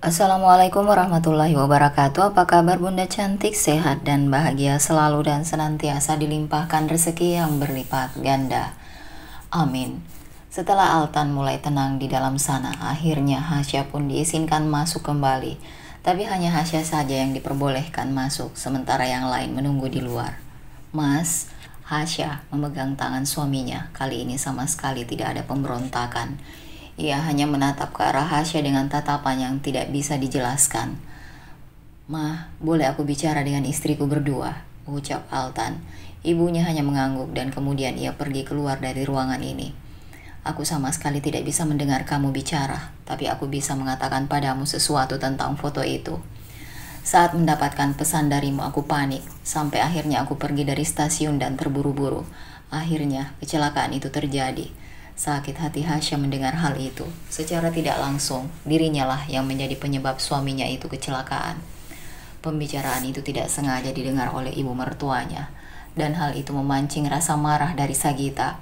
Assalamualaikum warahmatullahi wabarakatuh. Apa kabar Bunda cantik, sehat dan bahagia selalu dan senantiasa dilimpahkan rezeki yang berlipat ganda. Amin. Setelah Altan mulai tenang di dalam sana, akhirnya Hasya pun diizinkan masuk kembali. Tapi hanya Hasya saja yang diperbolehkan masuk, sementara yang lain menunggu di luar. Mas, Hasya memegang tangan suaminya. Kali ini sama sekali tidak ada pemberontakan. Ia hanya menatap ke arah Hasya dengan tatapan yang tidak bisa dijelaskan. "Mah, boleh aku bicara dengan istriku berdua?" ucap Altan. Ibunya hanya mengangguk dan kemudian ia pergi keluar dari ruangan ini. "Aku sama sekali tidak bisa mendengar kamu bicara, tapi aku bisa mengatakan padamu sesuatu tentang foto itu. Saat mendapatkan pesan darimu aku panik, sampai akhirnya aku pergi dari stasiun dan terburu-buru. Akhirnya kecelakaan itu terjadi." Sakit hati Hasya mendengar hal itu. Secara tidak langsung, dirinya lah yang menjadi penyebab suaminya itu kecelakaan. Pembicaraan itu tidak sengaja didengar oleh ibu mertuanya, dan hal itu memancing rasa marah dari Sagita.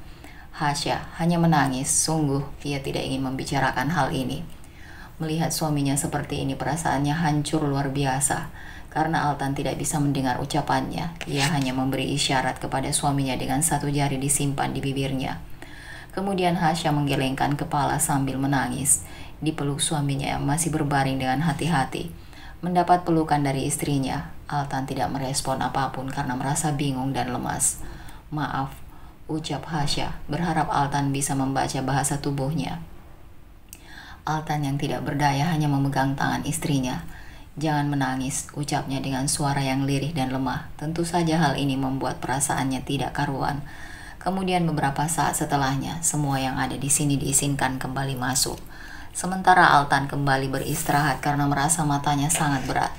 Hasya hanya menangis, sungguh ia tidak ingin membicarakan hal ini. Melihat suaminya seperti ini, perasaannya hancur luar biasa. Karena Altan tidak bisa mendengar ucapannya, ia hanya memberi isyarat kepada suaminya dengan satu jari disimpan di bibirnya. Kemudian Hasya menggelengkan kepala sambil menangis. Dipeluk suaminya yang masih berbaring dengan hati-hati. Mendapat pelukan dari istrinya, Altan tidak merespon apapun karena merasa bingung dan lemas. "Maaf," ucap Hasya, berharap Altan bisa membaca bahasa tubuhnya. Altan yang tidak berdaya hanya memegang tangan istrinya. "Jangan menangis," ucapnya dengan suara yang lirih dan lemah. Tentu saja hal ini membuat perasaannya tidak karuan. Kemudian beberapa saat setelahnya, semua yang ada di sini diizinkan kembali masuk. Sementara Altan kembali beristirahat karena merasa matanya sangat berat.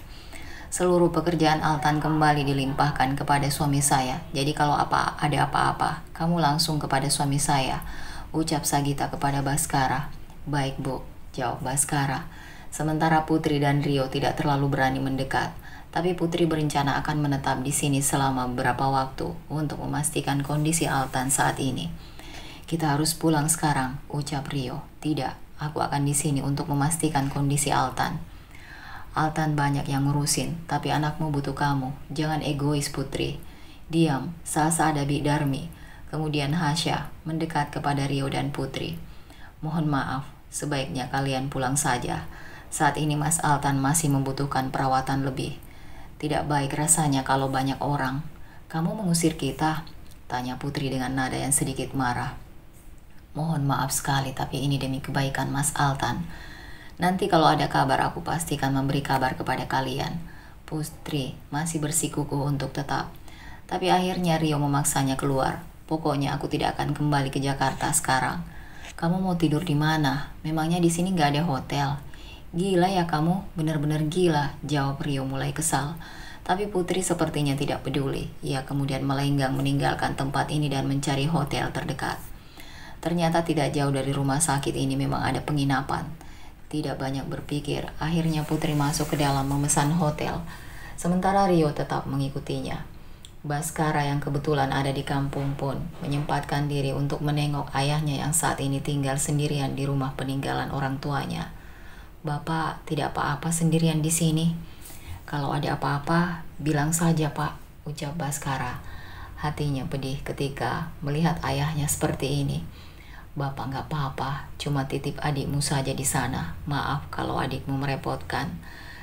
"Seluruh pekerjaan Altan kembali dilimpahkan kepada suami saya. Jadi kalau ada apa-apa, kamu langsung kepada suami saya," ucap Sagita kepada Baskara. "Baik, Bu," jawab Baskara. Sementara Putri dan Rio tidak terlalu berani mendekat. Tapi Putri berencana akan menetap di sini selama beberapa waktu untuk memastikan kondisi Altan saat ini. "Kita harus pulang sekarang," ucap Rio. "Tidak, aku akan di sini untuk memastikan kondisi Altan." "Altan banyak yang ngurusin, tapi anakmu butuh kamu. Jangan egois, Putri." "Diam, sasa ada Bi Darmi." Kemudian Hasya mendekat kepada Rio dan Putri. "Mohon maaf, sebaiknya kalian pulang saja. Saat ini Mas Altan masih membutuhkan perawatan lebih. Tidak baik rasanya kalau banyak orang." "Kamu mengusir kita?" tanya Putri dengan nada yang sedikit marah. "Mohon maaf sekali, tapi ini demi kebaikan Mas Altan. Nanti kalau ada kabar aku pastikan memberi kabar kepada kalian." Putri masih bersikukuh untuk tetap. Tapi akhirnya Rio memaksanya keluar. "Pokoknya aku tidak akan kembali ke Jakarta sekarang." "Kamu mau tidur di mana? Memangnya di sini nggak ada hotel?" "Gila ya kamu, benar-benar gila," jawab Rio mulai kesal. Tapi Putri sepertinya tidak peduli. Ia kemudian melenggang meninggalkan tempat ini dan mencari hotel terdekat. Ternyata tidak jauh dari rumah sakit ini memang ada penginapan. Tidak banyak berpikir, akhirnya Putri masuk ke dalam memesan hotel. Sementara Rio tetap mengikutinya. Baskara yang kebetulan ada di kampung pun menyempatkan diri untuk menengok ayahnya yang saat ini tinggal sendirian di rumah peninggalan orang tuanya. "Bapak tidak apa-apa sendirian di sini?" "Kalau ada apa-apa, bilang saja Pak," ucap Baskara. Hatinya pedih ketika melihat ayahnya seperti ini. "Bapak nggak apa-apa, cuma titip adikmu saja di sana. Maaf kalau adikmu merepotkan.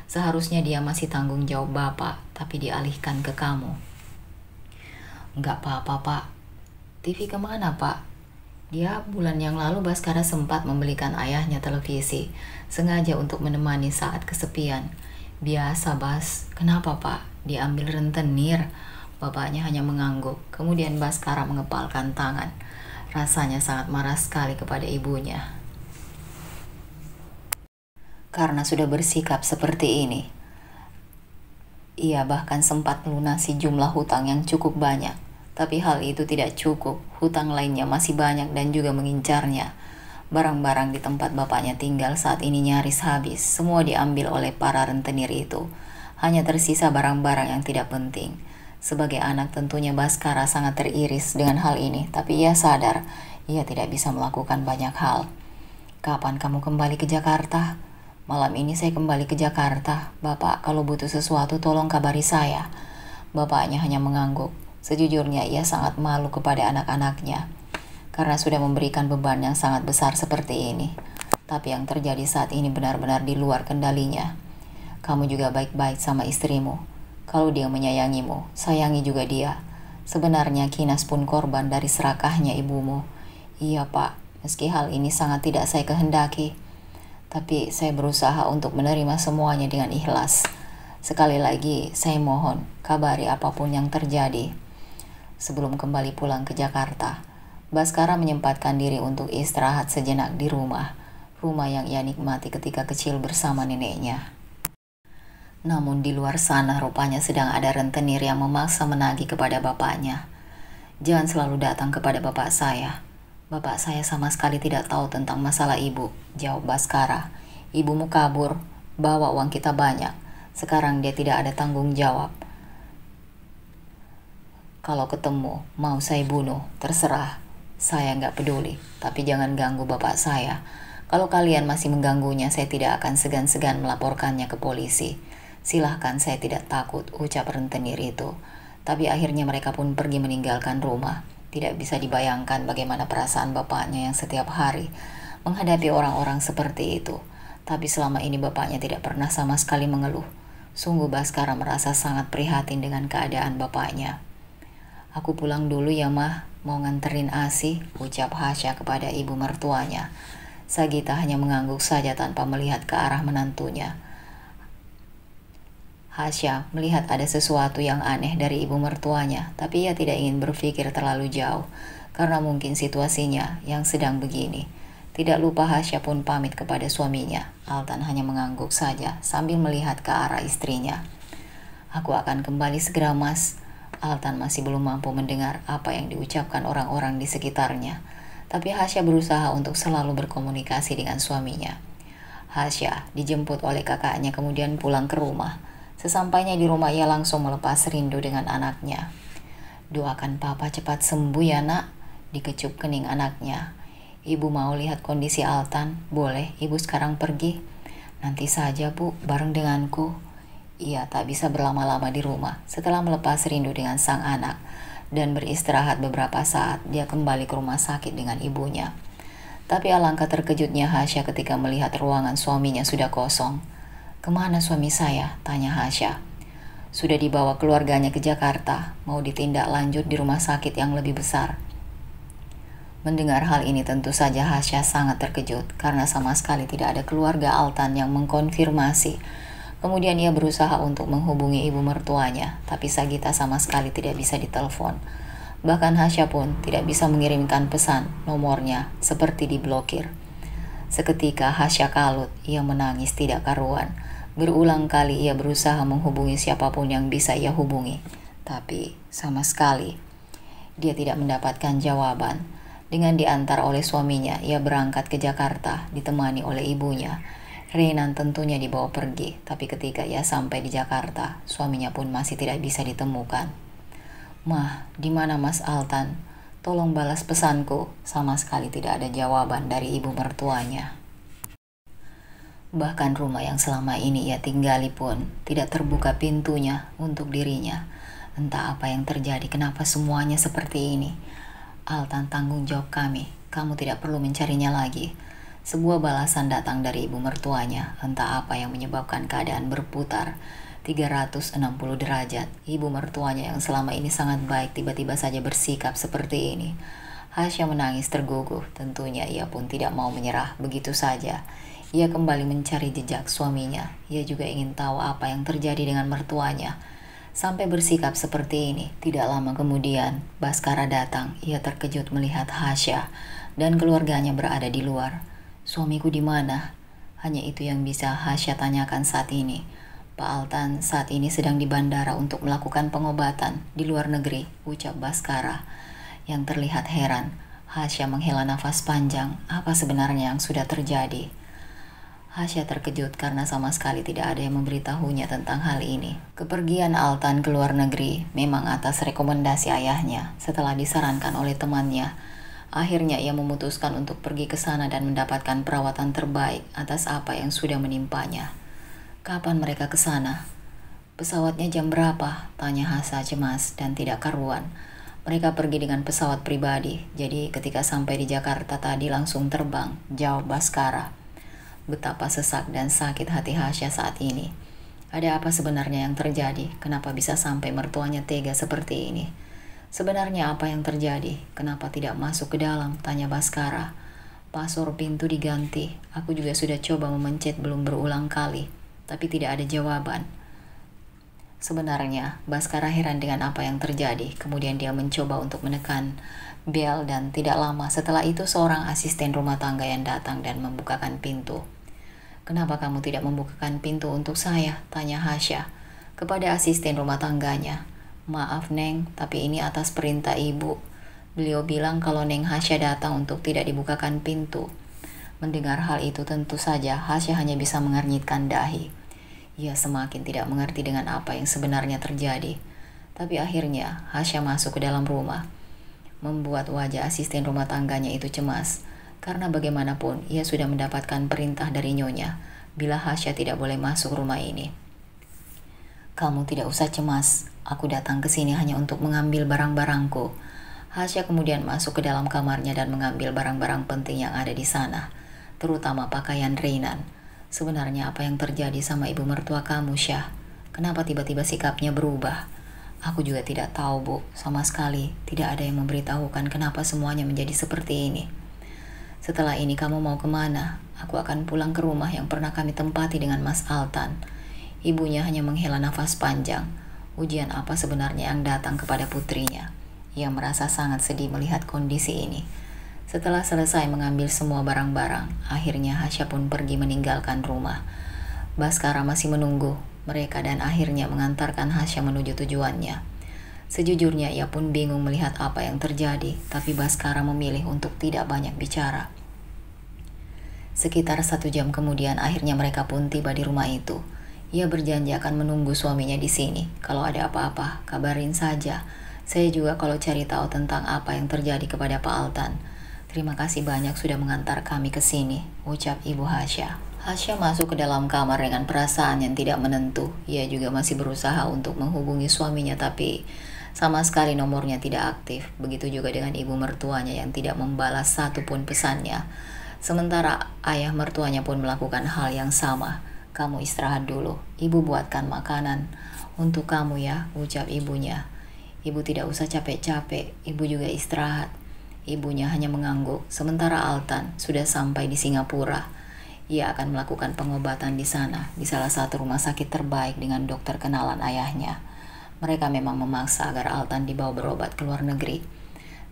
Seharusnya dia masih tanggung jawab Bapak, tapi dialihkan ke kamu." "Nggak apa-apa Pak." "TV kemana Pak?" Dia bulan yang lalu Baskara sempat membelikan ayahnya televisi, sengaja untuk menemani saat kesepian. "Biasa Bas." "Kenapa Pak? Diambil rentenir?" Bapaknya hanya mengangguk. Kemudian Baskara mengepalkan tangan. Rasanya sangat marah sekali kepada ibunya. Karena sudah bersikap seperti ini. Ia bahkan sempat melunasi jumlah hutang yang cukup banyak. Tapi hal itu tidak cukup, hutang lainnya masih banyak dan juga mengincarnya. Barang-barang di tempat bapaknya tinggal saat ini nyaris habis, semua diambil oleh para rentenir itu. Hanya tersisa barang-barang yang tidak penting. Sebagai anak tentunya Baskara sangat teriris dengan hal ini, tapi ia sadar ia tidak bisa melakukan banyak hal. "Kapan kamu kembali ke Jakarta?" Malam ini saya kembali ke Jakarta. Bapak, kalau butuh sesuatu tolong kabari saya. Bapaknya hanya mengangguk. Sejujurnya ia sangat malu kepada anak-anaknya karena sudah memberikan beban yang sangat besar seperti ini. Tapi yang terjadi saat ini benar-benar di luar kendalinya. Kamu juga baik-baik sama istrimu. Kalau dia menyayangimu, sayangi juga dia. Sebenarnya Kinas pun korban dari serakahnya ibumu. Iya Pak, meski hal ini sangat tidak saya kehendaki. Tapi saya berusaha untuk menerima semuanya dengan ikhlas. Sekali lagi, saya mohon kabari apapun yang terjadi. Sebelum kembali pulang ke Jakarta, Baskara menyempatkan diri untuk istirahat sejenak di rumah yang ia nikmati ketika kecil bersama neneknya. Namun di luar sana rupanya sedang ada rentenir yang memaksa menagih kepada bapaknya. Jangan selalu datang kepada bapak saya. Bapak saya sama sekali tidak tahu tentang masalah ibu, jawab Baskara. Ibumu kabur, bawa uang kita banyak. Sekarang dia tidak ada tanggung jawab. Kalau ketemu, mau saya bunuh, terserah. Saya nggak peduli, tapi jangan ganggu bapak saya. Kalau kalian masih mengganggunya, saya tidak akan segan-segan melaporkannya ke polisi. Silahkan, saya tidak takut, ucap rentenir itu. Tapi akhirnya mereka pun pergi meninggalkan rumah. Tidak bisa dibayangkan bagaimana perasaan bapaknya yang setiap hari menghadapi orang-orang seperti itu. Tapi selama ini bapaknya tidak pernah sama sekali mengeluh. Sungguh Baskara merasa sangat prihatin dengan keadaan bapaknya. Aku pulang dulu ya Mah, mau nganterin ASI, ucap Hasya kepada ibu mertuanya. Sagita hanya mengangguk saja tanpa melihat ke arah menantunya. Hasya melihat ada sesuatu yang aneh dari ibu mertuanya, tapi ia tidak ingin berpikir terlalu jauh, karena mungkin situasinya yang sedang begini. Tidak lupa Hasya pun pamit kepada suaminya. Altan hanya mengangguk saja sambil melihat ke arah istrinya. Aku akan kembali segera Mas. Altan masih belum mampu mendengar apa yang diucapkan orang-orang di sekitarnya, tapi Hasya berusaha untuk selalu berkomunikasi dengan suaminya. Hasya dijemput oleh kakaknya kemudian pulang ke rumah. Sesampainya di rumah ia langsung melepas rindu dengan anaknya. Doakan papa cepat sembuh ya nak, dikecup kening anaknya. Ibu mau lihat kondisi Altan, boleh ibu sekarang pergi? Nanti saja bu, bareng denganku. Ia tak bisa berlama-lama di rumah. Setelah melepas rindu dengan sang anak dan beristirahat beberapa saat, dia kembali ke rumah sakit dengan ibunya. Tapi alangkah terkejutnya Hasya ketika melihat ruangan suaminya sudah kosong. Kemana suami saya? Tanya Hasya. Sudah dibawa keluarganya ke Jakarta, mau ditindak lanjut di rumah sakit yang lebih besar. Mendengar hal ini tentu saja Hasya sangat terkejut karena sama sekali tidak ada keluarga Altan yang mengkonfirmasi. Kemudian ia berusaha untuk menghubungi ibu mertuanya, tapi Sagita sama sekali tidak bisa ditelepon. Bahkan Hasya pun tidak bisa mengirimkan pesan, nomornya seperti diblokir. Seketika Hasya kalut, ia menangis tidak karuan. Berulang kali ia berusaha menghubungi siapapun yang bisa ia hubungi, tapi sama sekali dia tidak mendapatkan jawaban. Dengan diantar oleh suaminya, ia berangkat ke Jakarta ditemani oleh ibunya. Renan tentunya dibawa pergi, tapi ketika ia sampai di Jakarta, suaminya pun masih tidak bisa ditemukan. Mah, di mana Mas Altan? Tolong balas pesanku. Sama sekali tidak ada jawaban dari ibu mertuanya. Bahkan rumah yang selama ini ia tinggali pun tidak terbuka pintunya untuk dirinya. Entah apa yang terjadi, kenapa semuanya seperti ini. Altan, tanggung jawab kami. Kamu tidak perlu mencarinya lagi. Sebuah balasan datang dari ibu mertuanya. Entah apa yang menyebabkan keadaan berputar 360 derajat. Ibu mertuanya yang selama ini sangat baik tiba-tiba saja bersikap seperti ini. Hasya menangis terguguh. Tentunya ia pun tidak mau menyerah begitu saja. Ia kembali mencari jejak suaminya. Ia juga ingin tahu apa yang terjadi dengan mertuanya sampai bersikap seperti ini. Tidak lama kemudian, Baskara datang. Ia terkejut melihat Hasya dan keluarganya berada di luar. Suamiku di mana? Hanya itu yang bisa Hasya tanyakan saat ini. Pak Altan saat ini sedang di bandara untuk melakukan pengobatan di luar negeri, ucap Baskara. Yang terlihat heran, Hasya menghela nafas panjang. Apa sebenarnya yang sudah terjadi? Hasya terkejut karena sama sekali tidak ada yang memberitahunya tentang hal ini. Kepergian Altan ke luar negeri memang atas rekomendasi ayahnya setelah disarankan oleh temannya Akhirnya ia memutuskan untuk pergi ke sana dan mendapatkan perawatan terbaik atas apa yang sudah menimpanya. Kapan mereka ke sana? Pesawatnya jam berapa? Tanya Hasa cemas dan tidak karuan. Mereka pergi dengan pesawat pribadi, jadi ketika sampai di Jakarta tadi langsung terbang, jawab Baskara. Betapa sesak dan sakit hati Hasya saat ini. Ada apa sebenarnya yang terjadi? Kenapa bisa sampai mertuanya tega seperti ini? Sebenarnya apa yang terjadi? Kenapa tidak masuk ke dalam? Tanya Baskara. Pasor pintu diganti. Aku juga sudah coba memencet belum berulang kali, tapi tidak ada jawaban. Sebenarnya, Baskara heran dengan apa yang terjadi. Kemudian dia mencoba untuk menekan bel dan tidak lama setelah itu seorang asisten rumah tangga yang datang dan membukakan pintu. Kenapa kamu tidak membukakan pintu untuk saya? Tanya Hasya kepada asisten rumah tangganya. Maaf Neng, tapi ini atas perintah ibu. Beliau bilang kalau Neng Hasya datang untuk tidak dibukakan pintu. Mendengar hal itu tentu saja Hasya hanya bisa mengernyitkan dahi. Ia semakin tidak mengerti dengan apa yang sebenarnya terjadi. Tapi akhirnya Hasya masuk ke dalam rumah, membuat wajah asisten rumah tangganya itu cemas. Karena bagaimanapun ia sudah mendapatkan perintah dari nyonya bila Hasya tidak boleh masuk rumah ini. Kamu tidak usah cemas, aku datang ke sini hanya untuk mengambil barang-barangku. Hasya kemudian masuk ke dalam kamarnya dan mengambil barang-barang penting yang ada di sana, terutama pakaian Reinan. Sebenarnya apa yang terjadi sama ibu mertua kamu, Syah? Kenapa tiba-tiba sikapnya berubah? Aku juga tidak tahu, Bu. Sama sekali tidak ada yang memberitahukan kenapa semuanya menjadi seperti ini. Setelah ini kamu mau kemana? Aku akan pulang ke rumah yang pernah kami tempati dengan Mas Altan. Ibunya hanya menghela nafas panjang. Ujian apa sebenarnya yang datang kepada putrinya? Ia merasa sangat sedih melihat kondisi ini. Setelah selesai mengambil semua barang-barang, akhirnya Hasya pun pergi meninggalkan rumah. Baskara masih menunggu mereka dan akhirnya mengantarkan Hasya menuju tujuannya. Sejujurnya ia pun bingung melihat apa yang terjadi, tapi Baskara memilih untuk tidak banyak bicara. Sekitar 1 jam kemudian akhirnya mereka pun tiba di rumah itu. Ia berjanji akan menunggu suaminya di sini. Kalau ada apa-apa, kabarin saja. Saya juga kalau cari tahu tentang apa yang terjadi kepada Pak Altan. Terima kasih banyak sudah mengantar kami ke sini, ucap Ibu Hasya. Hasya masuk ke dalam kamar dengan perasaan yang tidak menentu. Ia juga masih berusaha untuk menghubungi suaminya tapi sama sekali nomornya tidak aktif. Begitu juga dengan ibu mertuanya yang tidak membalas satupun pesannya. Sementara ayah mertuanya pun melakukan hal yang sama. Kamu istirahat dulu, ibu buatkan makanan untuk kamu ya, ucap ibunya. Ibu tidak usah capek-capek, ibu juga istirahat. Ibunya hanya mengangguk, sementara Altan sudah sampai di Singapura. Ia akan melakukan pengobatan di sana, di salah satu rumah sakit terbaik dengan dokter kenalan ayahnya. Mereka memang memaksa agar Altan dibawa berobat ke luar negeri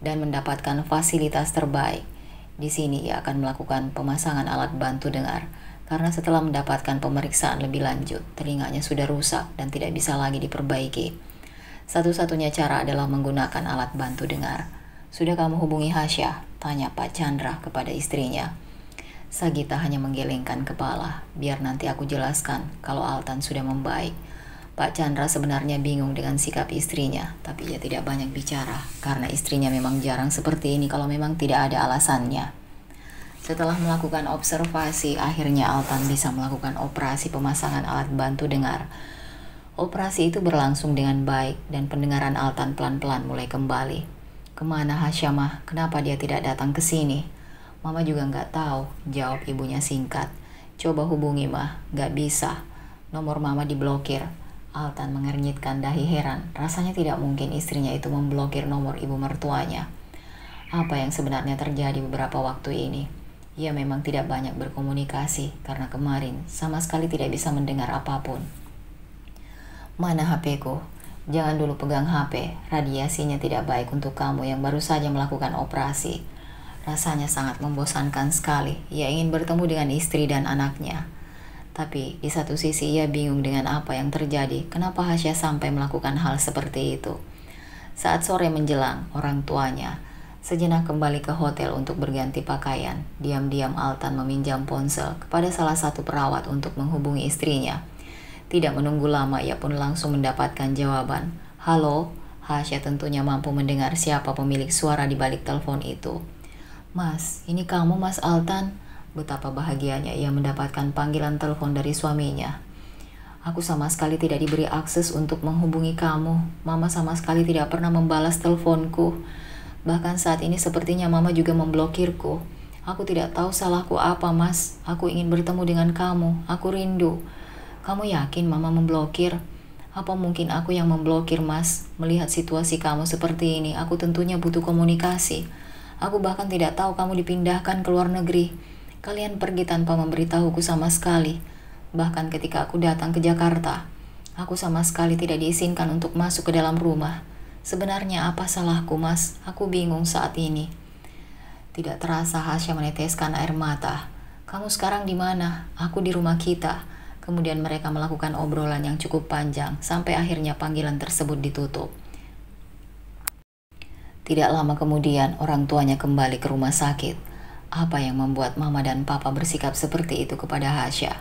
dan mendapatkan fasilitas terbaik. Di sini ia akan melakukan pemasangan alat bantu dengar, karena setelah mendapatkan pemeriksaan lebih lanjut, telinganya sudah rusak dan tidak bisa lagi diperbaiki. Satu-satunya cara adalah menggunakan alat bantu dengar. Sudah kamu hubungi Hasya? Tanya Pak Chandra kepada istrinya. Sagita hanya menggelengkan kepala. Biar nanti aku jelaskan kalau Altan sudah membaik. Pak Chandra sebenarnya bingung dengan sikap istrinya, tapi ia tidak banyak bicara karena istrinya memang jarang seperti ini kalau memang tidak ada alasannya. Setelah melakukan observasi, akhirnya Altan bisa melakukan operasi pemasangan alat bantu dengar. Operasi itu berlangsung dengan baik dan pendengaran Altan pelan-pelan mulai kembali. Kemana Hasya mah? Kenapa dia tidak datang ke sini? Mama juga nggak tahu, jawab ibunya singkat. Coba hubungi mah, nggak bisa. Nomor mama diblokir. Altan mengernyitkan dahi heran. Rasanya tidak mungkin istrinya itu memblokir nomor ibu mertuanya. Apa yang sebenarnya terjadi beberapa waktu ini? Ia memang tidak banyak berkomunikasi karena kemarin sama sekali tidak bisa mendengar apapun. Mana HP-ku? Jangan dulu pegang HP. Radiasinya tidak baik untuk kamu yang baru saja melakukan operasi. Rasanya sangat membosankan sekali. Ia ingin bertemu dengan istri dan anaknya. Tapi di satu sisi ia bingung dengan apa yang terjadi. Kenapa Hasya sampai melakukan hal seperti itu? Saat sore menjelang, orang tuanya sejenak kembali ke hotel untuk berganti pakaian. Diam-diam Altan meminjam ponsel kepada salah satu perawat untuk menghubungi istrinya. Tidak menunggu lama, ia pun langsung mendapatkan jawaban. Halo, Hasya tentunya mampu mendengar siapa pemilik suara di balik telepon itu. Mas, ini kamu Mas Altan. Betapa bahagianya ia mendapatkan panggilan telepon dari suaminya. Aku sama sekali tidak diberi akses untuk menghubungi kamu. Mama sama sekali tidak pernah membalas teleponku. Bahkan saat ini sepertinya Mama juga memblokirku. Aku tidak tahu salahku apa, Mas. Aku ingin bertemu dengan kamu. Aku rindu. Kamu yakin Mama memblokir? Apa mungkin aku yang memblokir, Mas? Melihat situasi kamu seperti ini, aku tentunya butuh komunikasi. Aku bahkan tidak tahu kamu dipindahkan ke luar negeri. Kalian pergi tanpa memberitahuku sama sekali. Bahkan ketika aku datang ke Jakarta, aku sama sekali tidak diizinkan untuk masuk ke dalam rumah. Sebenarnya apa salahku, Mas? Aku bingung saat ini. Tidak terasa Hasya meneteskan air mata. Kamu sekarang di mana? Aku di rumah kita. Kemudian mereka melakukan obrolan yang cukup panjang sampai akhirnya panggilan tersebut ditutup. Tidak lama kemudian orang tuanya kembali ke rumah sakit. Apa yang membuat Mama dan Papa bersikap seperti itu kepada Hasya?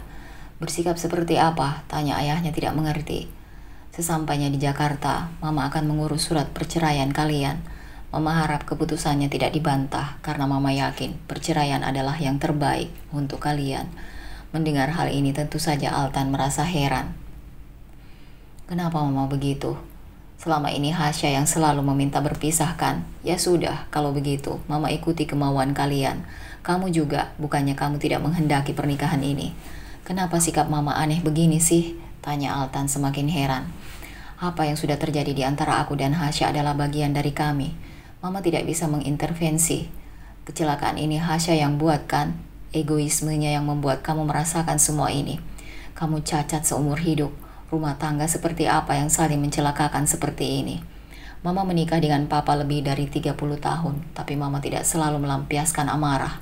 Bersikap seperti apa? Tanya ayahnya tidak mengerti. Sesampainya di Jakarta, Mama akan mengurus surat perceraian kalian. Mama harap keputusannya tidak dibantah karena Mama yakin perceraian adalah yang terbaik untuk kalian. Mendengar hal ini tentu saja Altan merasa heran. Kenapa Mama begitu? Selama ini Hasya yang selalu meminta berpisahkan. Ya sudah, kalau begitu, Mama ikuti kemauan kalian. Kamu juga, bukannya kamu tidak menghendaki pernikahan ini. Kenapa sikap Mama aneh begini sih? Tanya Altan semakin heran. Apa yang sudah terjadi di antara aku dan Hasya adalah bagian dari kami. Mama tidak bisa mengintervensi. Kecelakaan ini Hasya yang buat kan? Egoismenya yang membuat kamu merasakan semua ini. Kamu cacat seumur hidup. Rumah tangga seperti apa yang saling mencelakakan seperti ini? Mama menikah dengan Papa lebih dari 30 tahun, tapi Mama tidak selalu melampiaskan amarah.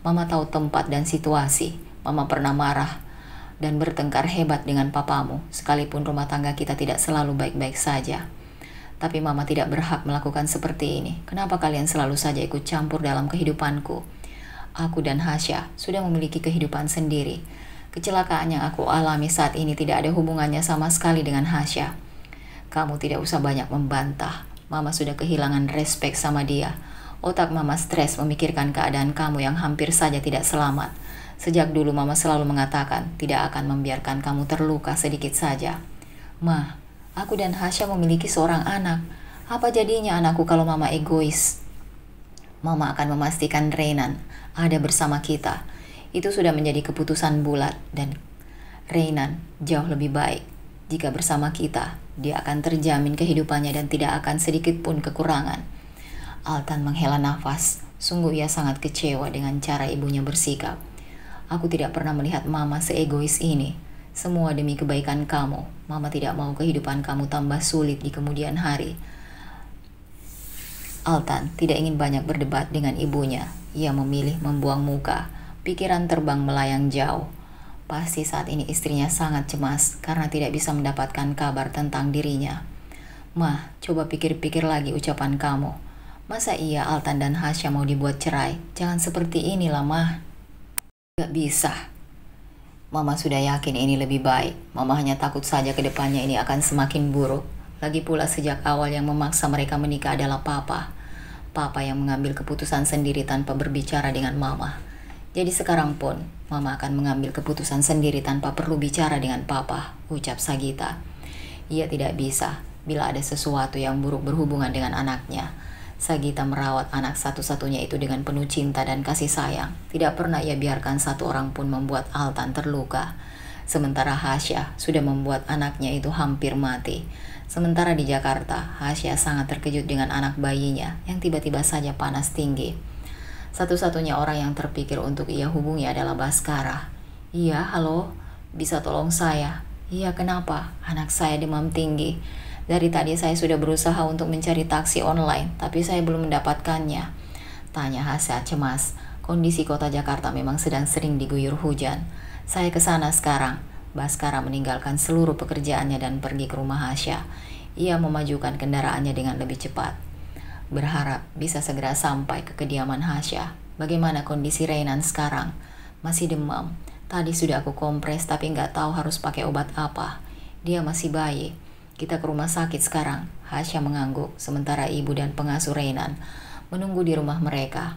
Mama tahu tempat dan situasi. Mama pernah marah dan bertengkar hebat dengan papamu, sekalipun rumah tangga kita tidak selalu baik-baik saja. Tapi Mama tidak berhak melakukan seperti ini. Kenapa kalian selalu saja ikut campur dalam kehidupanku? Aku dan Hasya sudah memiliki kehidupan sendiri. Kecelakaan yang aku alami saat ini tidak ada hubungannya sama sekali dengan Hasya. Kamu tidak usah banyak membantah. Mama sudah kehilangan respek sama dia. Otak Mama stres memikirkan keadaan kamu yang hampir saja tidak selamat. Sejak dulu Mama selalu mengatakan tidak akan membiarkan kamu terluka sedikit saja. Ma, aku dan Hasya memiliki seorang anak. Apa jadinya anakku kalau Mama egois? Mama akan memastikan Reynan ada bersama kita. Itu sudah menjadi keputusan bulat dan Reynan jauh lebih baik. Jika bersama kita, dia akan terjamin kehidupannya dan tidak akan sedikit pun kekurangan. Altan menghela nafas. Sungguh ia sangat kecewa dengan cara ibunya bersikap. Aku tidak pernah melihat Mama seegois ini. Semua demi kebaikan kamu. Mama tidak mau kehidupan kamu tambah sulit di kemudian hari. Altan tidak ingin banyak berdebat dengan ibunya. Ia memilih membuang muka. Pikiran terbang melayang jauh. Pasti saat ini istrinya sangat cemas karena tidak bisa mendapatkan kabar tentang dirinya. Mah, coba pikir-pikir lagi ucapan kamu. Masa iya Altan dan Hasya mau dibuat cerai? Jangan seperti inilah, Mah. Gak bisa. Mama sudah yakin ini lebih baik. Mama hanya takut saja ke depannya ini akan semakin buruk. Lagi pula sejak awal yang memaksa mereka menikah adalah Papa. Papa yang mengambil keputusan sendiri tanpa berbicara dengan Mama. Jadi sekarang pun, Mama akan mengambil keputusan sendiri tanpa perlu bicara dengan Papa, ucap Sagita. Ia tidak bisa bila ada sesuatu yang buruk berhubungan dengan anaknya. Sagita merawat anak satu-satunya itu dengan penuh cinta dan kasih sayang. Tidak pernah ia biarkan satu orang pun membuat Altan terluka. Sementara Hasya sudah membuat anaknya itu hampir mati. Sementara di Jakarta, Hasya sangat terkejut dengan anak bayinya yang tiba-tiba saja panas tinggi. Satu-satunya orang yang terpikir untuk ia hubungi adalah Baskara. Iya, halo, bisa tolong saya? Iya, kenapa? Anak saya demam tinggi. Dari tadi saya sudah berusaha untuk mencari taksi online, tapi saya belum mendapatkannya. Tanya Hasya cemas. Kondisi kota Jakarta memang sedang sering diguyur hujan. Saya ke sana sekarang. Baskara meninggalkan seluruh pekerjaannya dan pergi ke rumah Hasya. Ia memajukan kendaraannya dengan lebih cepat. Berharap bisa segera sampai ke kediaman Hasya. Bagaimana kondisi Reynan sekarang? Masih demam. Tadi sudah aku kompres tapi nggak tahu harus pakai obat apa. Dia masih bayi. Kita ke rumah sakit sekarang. Hasya mengangguk sementara ibu dan pengasuh Reynan menunggu di rumah mereka.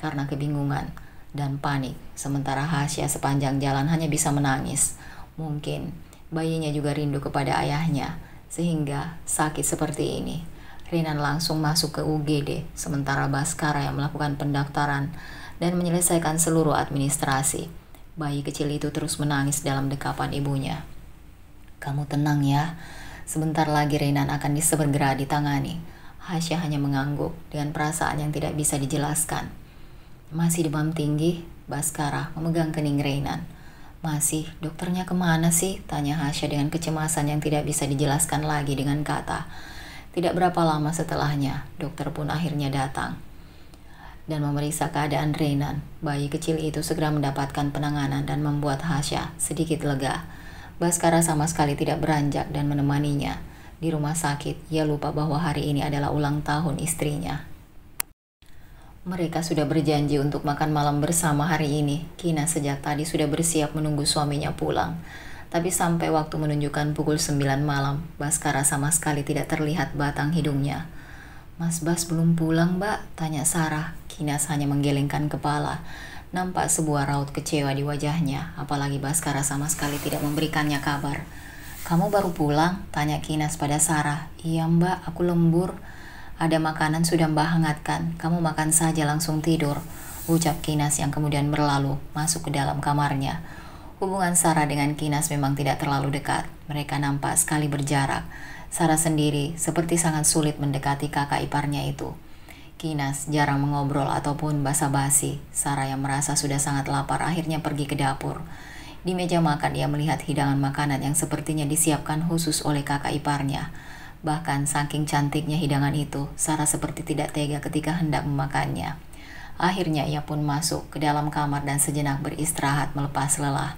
karena kebingungan dan panik, sementara Hasya sepanjang jalan hanya bisa menangis. Mungkin bayinya juga rindu kepada ayahnya, sehingga sakit seperti ini. Renan langsung masuk ke UGD, sementara Baskara yang melakukan pendaftaran dan menyelesaikan seluruh administrasi. Bayi kecil itu terus menangis dalam dekapan ibunya. "Kamu tenang ya, sebentar lagi Renan akan segera ditangani." Hasya hanya mengangguk dengan perasaan yang tidak bisa dijelaskan. "Masih demam tinggi?" Baskara memegang kening Renan. "Masih, dokternya kemana sih?" tanya Hasya dengan kecemasan yang tidak bisa dijelaskan lagi dengan kata. Tidak berapa lama setelahnya, dokter pun akhirnya datang dan memeriksa keadaan Renan. Bayi kecil itu segera mendapatkan penanganan dan membuat Hasya sedikit lega. Baskara sama sekali tidak beranjak dan menemaninya. Di rumah sakit, ia lupa bahwa hari ini adalah ulang tahun istrinya. Mereka sudah berjanji untuk makan malam bersama hari ini. Kina sejak tadi sudah bersiap menunggu suaminya pulang. Tapi sampai waktu menunjukkan pukul 9 malam, Baskara sama sekali tidak terlihat batang hidungnya. "Mas Bas belum pulang, Mbak?" tanya Sarah. Kinas hanya menggelengkan kepala. Nampak sebuah raut kecewa di wajahnya, apalagi Baskara sama sekali tidak memberikannya kabar. "Kamu baru pulang?" tanya Kinas pada Sarah. "Iya Mbak, aku lembur. Ada makanan sudah Mbak hangatkan, kamu makan saja langsung tidur," ucap Kinas yang kemudian berlalu masuk ke dalam kamarnya. Hubungan Sarah dengan Kinas memang tidak terlalu dekat. Mereka nampak sekali berjarak. Sarah sendiri seperti sangat sulit mendekati kakak iparnya itu. Kinas jarang mengobrol ataupun basa-basi. Sarah yang merasa sudah sangat lapar akhirnya pergi ke dapur. Di meja makan ia melihat hidangan makanan yang sepertinya disiapkan khusus oleh kakak iparnya. Bahkan saking cantiknya hidangan itu, Sarah seperti tidak tega ketika hendak memakannya. Akhirnya ia pun masuk ke dalam kamar dan sejenak beristirahat melepas lelah.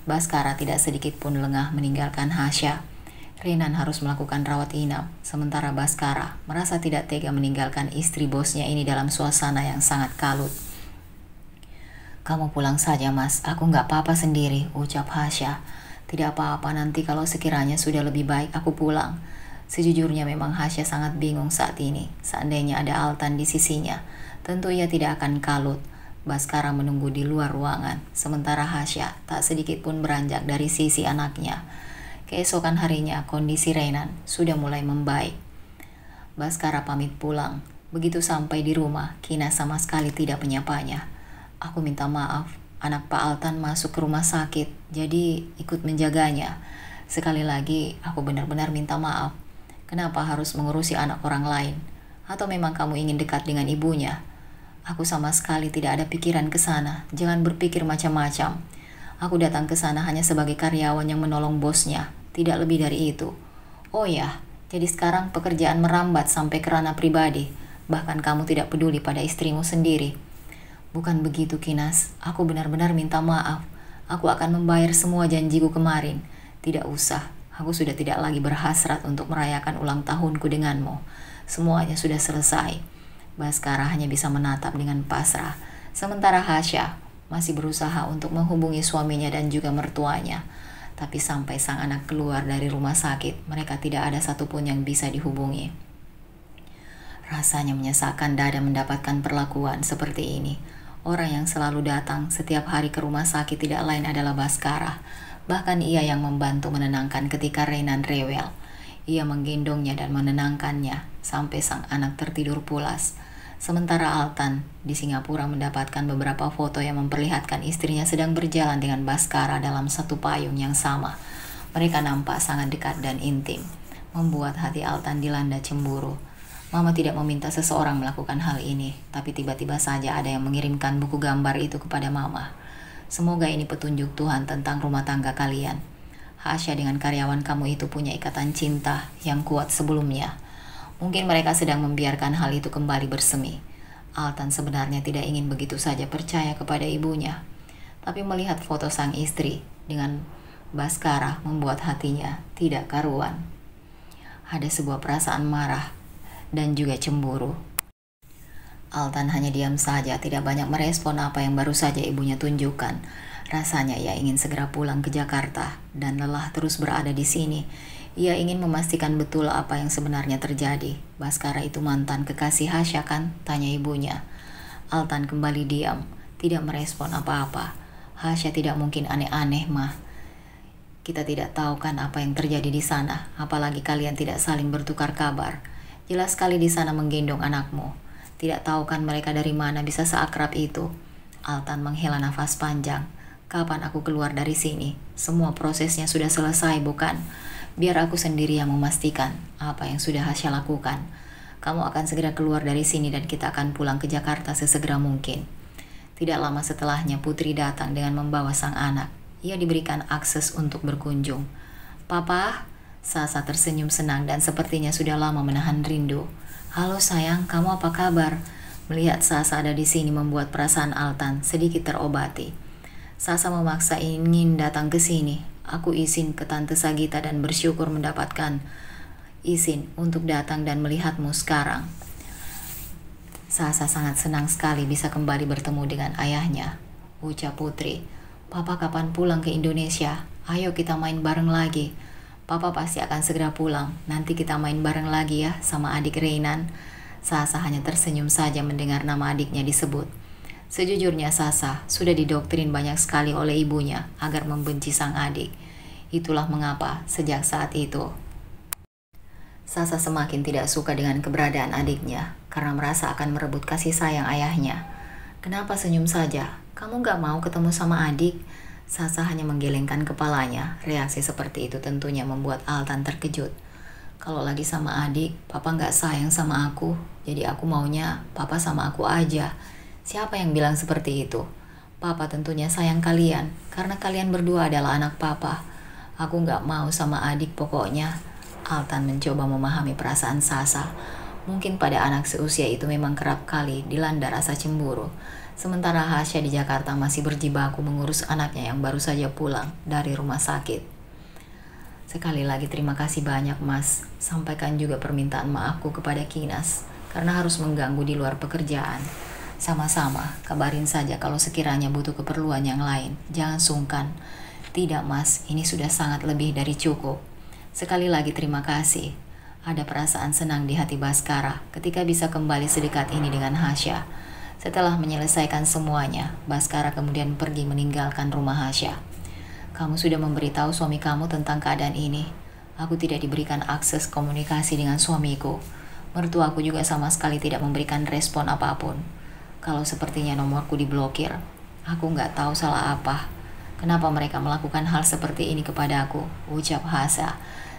Baskara tidak sedikit pun lengah meninggalkan Hasya. Renan harus melakukan rawat inap, sementara Baskara merasa tidak tega meninggalkan istri bosnya ini dalam suasana yang sangat kalut. "Kamu pulang saja Mas, aku nggak apa-apa sendiri," ucap Hasya. "Tidak apa-apa, nanti kalau sekiranya sudah lebih baik aku pulang." Sejujurnya memang Hasya sangat bingung saat ini. Seandainya ada Altan di sisinya, tentu ia tidak akan kalut. Baskara menunggu di luar ruangan, sementara Hasya tak sedikit pun beranjak dari sisi anaknya. Keesokan harinya kondisi Renan sudah mulai membaik. Baskara pamit pulang. Begitu sampai di rumah, Kina sama sekali tidak menyapanya. "Aku minta maaf, anak Pak Altan masuk ke rumah sakit, jadi ikut menjaganya. Sekali lagi, aku benar-benar minta maaf. Kenapa harus mengurusi anak orang lain? Atau memang kamu ingin dekat dengan ibunya?" "Aku sama sekali tidak ada pikiran ke sana. Jangan berpikir macam-macam. Aku datang ke sana hanya sebagai karyawan yang menolong bosnya, tidak lebih dari itu." "Oh ya, jadi sekarang pekerjaan merambat sampai ke ranah pribadi. Bahkan kamu tidak peduli pada istrimu sendiri." "Bukan begitu Kinas, aku benar-benar minta maaf. Aku akan membayar semua janjiku kemarin. Tidak usah, aku sudah tidak lagi berhasrat untuk merayakan ulang tahunku denganmu. Semuanya sudah selesai." Baskara hanya bisa menatap dengan pasrah, sementara Hasya masih berusaha untuk menghubungi suaminya dan juga mertuanya. Tapi sampai sang anak keluar dari rumah sakit, mereka tidak ada satupun yang bisa dihubungi. Rasanya menyesakan dada mendapatkan perlakuan seperti ini. Orang yang selalu datang setiap hari ke rumah sakit tidak lain adalah Baskara. Bahkan ia yang membantu menenangkan ketika Renan rewel. Ia menggendongnya dan menenangkannya sampai sang anak tertidur pulas. Sementara Altan di Singapura mendapatkan beberapa foto yang memperlihatkan istrinya sedang berjalan dengan Baskara dalam satu payung yang sama. Mereka nampak sangat dekat dan intim, membuat hati Altan dilanda cemburu. Mama tidak meminta seseorang melakukan hal ini, tapi tiba-tiba saja ada yang mengirimkan buku gambar itu kepada Mama. Semoga ini petunjuk Tuhan tentang rumah tangga kalian. Hasya dengan karyawan kamu itu punya ikatan cinta yang kuat sebelumnya. Mungkin mereka sedang membiarkan hal itu kembali bersemi. Altan sebenarnya tidak ingin begitu saja percaya kepada ibunya. Tapi melihat foto sang istri dengan Baskara membuat hatinya tidak karuan. Ada sebuah perasaan marah dan juga cemburu. Altan hanya diam saja, tidak banyak merespon apa yang baru saja ibunya tunjukkan. Rasanya ia ingin segera pulang ke Jakarta dan lelah terus berada di sini. Ia ingin memastikan betul apa yang sebenarnya terjadi. Baskara itu mantan kekasih Hasya kan? Tanya ibunya. Altan kembali diam, tidak merespon apa-apa. Hasya tidak mungkin aneh-aneh, mah. Kita tidak tahu kan apa yang terjadi di sana, apalagi kalian tidak saling bertukar kabar. Jelas sekali di sana menggendong anakmu. Tidak tahu kan mereka dari mana bisa seakrab itu. Altan menghela nafas panjang. Kapan aku keluar dari sini? Semua prosesnya sudah selesai, bukan? Biar aku sendiri yang memastikan apa yang sudah Hasya lakukan. Kamu akan segera keluar dari sini dan kita akan pulang ke Jakarta sesegera mungkin. Tidak lama setelahnya Putri datang dengan membawa sang anak. Ia diberikan akses untuk berkunjung. Papa, Sasa tersenyum senang dan sepertinya sudah lama menahan rindu. Halo sayang, kamu apa kabar? Melihat Sasa ada di sini membuat perasaan Altan sedikit terobati. Sasa memaksa ingin datang ke sini. Aku izin ke Tante Sagita dan bersyukur mendapatkan izin untuk datang dan melihatmu sekarang. Sasa sangat senang sekali bisa kembali bertemu dengan ayahnya. Ucap Putri, Papa kapan pulang ke Indonesia? Ayo kita main bareng lagi. Papa pasti akan segera pulang. Nanti kita main bareng lagi ya sama adik Reinan. Sasa hanya tersenyum saja mendengar nama adiknya disebut. Sejujurnya Sasa sudah didoktrin banyak sekali oleh ibunya agar membenci sang adik. Itulah mengapa sejak saat itu Sasa semakin tidak suka dengan keberadaan adiknya karena merasa akan merebut kasih sayang ayahnya. Kenapa senyum saja? Kamu gak mau ketemu sama adik? Sasa hanya menggelengkan kepalanya. Reaksi seperti itu tentunya membuat Altan terkejut. Kalau lagi sama adik, Papa gak sayang sama aku. Jadi aku maunya Papa sama aku aja. Siapa yang bilang seperti itu? Papa tentunya sayang kalian, karena kalian berdua adalah anak Papa. Aku gak mau sama adik pokoknya. Altan mencoba memahami perasaan Sasa. Mungkin pada anak seusia itu memang kerap kali dilanda rasa cemburu. Sementara Hasya di Jakarta masih berjibaku mengurus anaknya yang baru saja pulang dari rumah sakit. Sekali lagi terima kasih banyak, Mas. Sampaikan juga permintaan maafku kepada Kinas, karena harus mengganggu di luar pekerjaan. Sama-sama, kabarin saja kalau sekiranya butuh keperluan yang lain. Jangan sungkan. Tidak, Mas, ini sudah sangat lebih dari cukup. Sekali lagi terima kasih. Ada perasaan senang di hati Baskara ketika bisa kembali sedekat ini dengan Hasya. Setelah menyelesaikan semuanya, Baskara kemudian pergi meninggalkan rumah Hasya. Kamu sudah memberitahu suami kamu tentang keadaan ini. Aku tidak diberikan akses komunikasi dengan suamiku. Mertuaku juga sama sekali tidak memberikan respon apapun. Kalau sepertinya nomorku diblokir, aku nggak tahu salah apa. Kenapa mereka melakukan hal seperti ini kepadaku? Ucap Hasya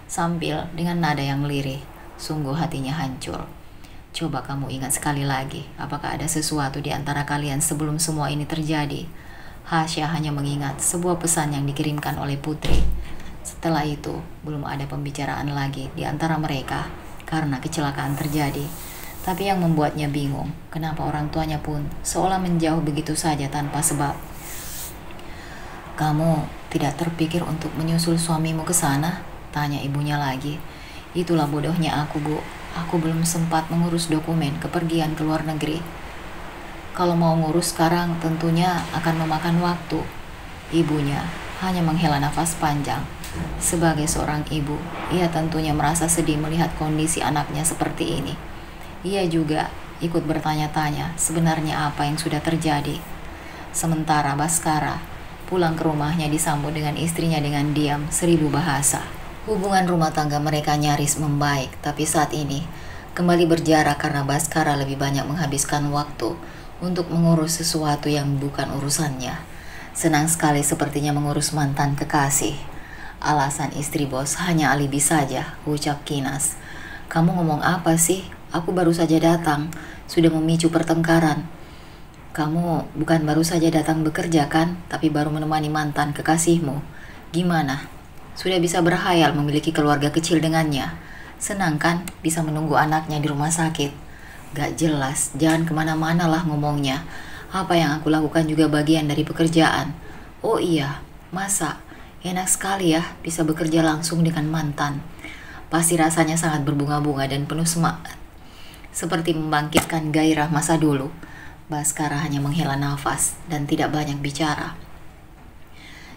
sambil dengan nada yang lirih. Sungguh hatinya hancur. Coba kamu ingat sekali lagi, apakah ada sesuatu di antara kalian sebelum semua ini terjadi? Hasya hanya mengingat sebuah pesan yang dikirimkan oleh Putri. Setelah itu, belum ada pembicaraan lagi di antara mereka karena kecelakaan terjadi. Tapi yang membuatnya bingung, kenapa orang tuanya pun seolah menjauh begitu saja tanpa sebab. Kamu tidak terpikir untuk menyusul suamimu ke sana? Tanya ibunya lagi. Itulah bodohnya aku, Bu. Aku belum sempat mengurus dokumen kepergian ke luar negeri. Kalau mau ngurus sekarang tentunya akan memakan waktu. Ibunya hanya menghela nafas panjang. Sebagai seorang ibu, ia tentunya merasa sedih melihat kondisi anaknya seperti ini. Ia juga ikut bertanya-tanya sebenarnya apa yang sudah terjadi. Sementara Baskara pulang ke rumahnya disambut dengan istrinya dengan diam 1000 bahasa. Hubungan rumah tangga mereka nyaris membaik, tapi saat ini kembali berjarak karena Baskara lebih banyak menghabiskan waktu untuk mengurus sesuatu yang bukan urusannya. Senang sekali sepertinya mengurus mantan kekasih. Alasan istri bos hanya alibi saja, ucap Kinas. Kamu ngomong apa sih? Aku baru saja datang, sudah memicu pertengkaran. Kamu bukan baru saja datang bekerja kan, tapi baru menemani mantan kekasihmu. Gimana? Sudah bisa berhayal memiliki keluarga kecil dengannya? Senang kan bisa menunggu anaknya di rumah sakit? Gak jelas, jangan kemana-mana lah ngomongnya. Apa yang aku lakukan juga bagian dari pekerjaan. Oh iya, masa? Enak sekali ya bisa bekerja langsung dengan mantan. Pasti rasanya sangat berbunga-bunga dan penuh semangat. Seperti membangkitkan gairah masa dulu. Baskara hanya menghela nafas dan tidak banyak bicara.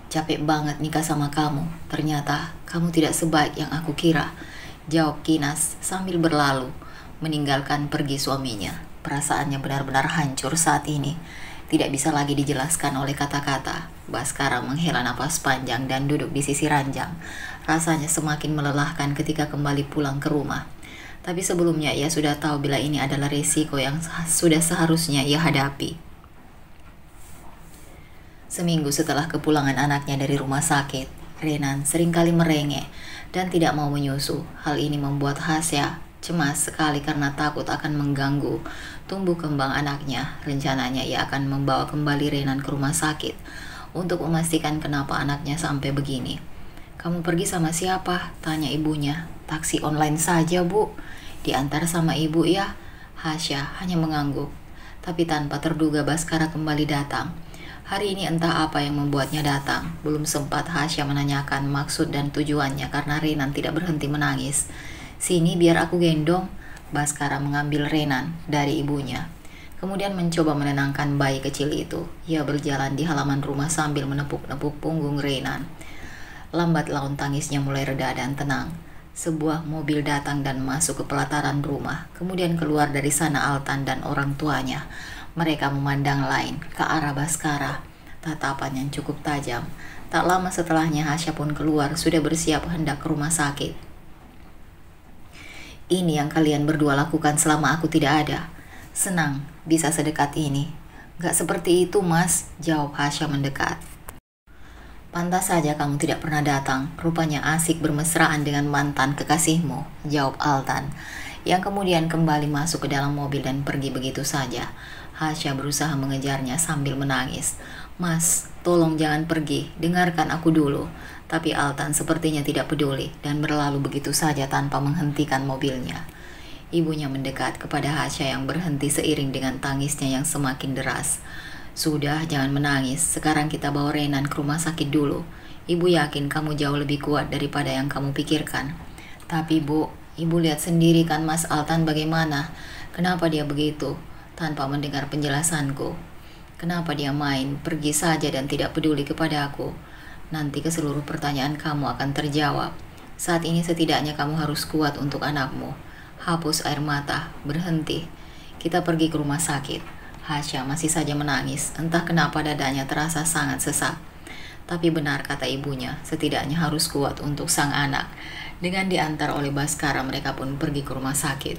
Capek banget nikah sama kamu. Ternyata kamu tidak sebaik yang aku kira. Jawab Kinas sambil berlalu, meninggalkan pergi suaminya. Perasaannya benar-benar hancur saat ini. Tidak bisa lagi dijelaskan oleh kata-kata. Baskara menghela napas panjang dan duduk di sisi ranjang. Rasanya semakin melelahkan ketika kembali pulang ke rumah. Tapi sebelumnya ia sudah tahu bila ini adalah resiko yang sudah seharusnya ia hadapi. Seminggu setelah kepulangan anaknya dari rumah sakit, Renan seringkali merengek dan tidak mau menyusu. Hal ini membuat Hasya cemas sekali karena takut akan mengganggu tumbuh kembang anaknya. Rencananya ia akan membawa kembali Renan ke rumah sakit untuk memastikan kenapa anaknya sampai begini. "Kamu pergi sama siapa?" tanya ibunya. "Taksi online saja, Bu. Diantar sama ibu ya." Hasya hanya mengangguk. Tapi tanpa terduga Baskara kembali datang. Hari ini entah apa yang membuatnya datang. Belum sempat Hasya menanyakan maksud dan tujuannya karena Renan tidak berhenti menangis. "Sini biar aku gendong." Baskara mengambil Renan dari ibunya. Kemudian mencoba menenangkan bayi kecil itu. Ia berjalan di halaman rumah sambil menepuk-nepuk punggung Renan. Lambat laun tangisnya mulai reda dan tenang. Sebuah mobil datang dan masuk ke pelataran rumah. Kemudian keluar dari sana Altan dan orang tuanya. Mereka memandang lain ke arah Baskara. Tatapan yang cukup tajam. Tak lama setelahnya Hasya pun keluar sudah bersiap hendak ke rumah sakit. "Ini yang kalian berdua lakukan selama aku tidak ada." "Senang bisa sedekat ini." "Gak seperti itu, Mas," jawab Hasya mendekat. "Pantas saja kamu tidak pernah datang. Rupanya asik bermesraan dengan mantan kekasihmu," jawab Altan, yang kemudian kembali masuk ke dalam mobil dan pergi begitu saja. Hasya berusaha mengejarnya sambil menangis. "Mas, tolong jangan pergi, dengarkan aku dulu." Tapi Altan sepertinya tidak peduli dan berlalu begitu saja tanpa menghentikan mobilnya. Ibunya mendekat kepada Hasya yang berhenti seiring dengan tangisnya yang semakin deras. "Sudah, jangan menangis. Sekarang kita bawa Renan ke rumah sakit dulu. Ibu yakin kamu jauh lebih kuat daripada yang kamu pikirkan." "Tapi Bu, Ibu lihat sendiri kan Mas Altan bagaimana. Kenapa dia begitu?" Tanpa mendengar penjelasanku. "Kenapa dia main, pergi saja dan tidak peduli kepada aku? Nanti ke seluruh pertanyaan kamu akan terjawab. Saat ini setidaknya kamu harus kuat untuk anakmu." Hapus air mata, berhenti. Kita pergi ke rumah sakit. Hasya masih saja menangis, entah kenapa dadanya terasa sangat sesak. Tapi benar kata ibunya, setidaknya harus kuat untuk sang anak. Dengan diantar oleh Baskara, mereka pun pergi ke rumah sakit.